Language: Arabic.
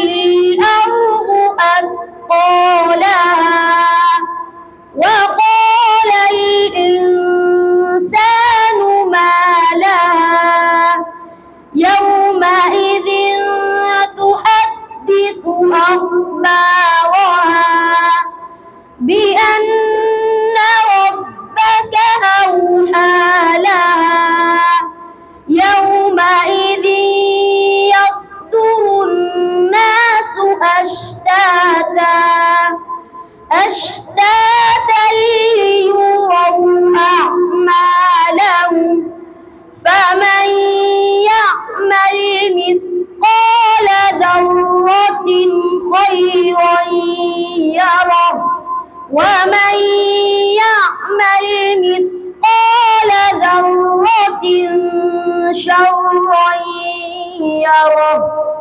الأرض أثقالها وقال الإنسان ما لها يومئذ تحدث أخبارها بأن ربك أوحى لها يومئذ يصدر الناس أشتاتا ليروا أعمالهم فمن يعمل مثقال ذرة خيرا يره ومن يعمل مثقال ذرة شرا يره.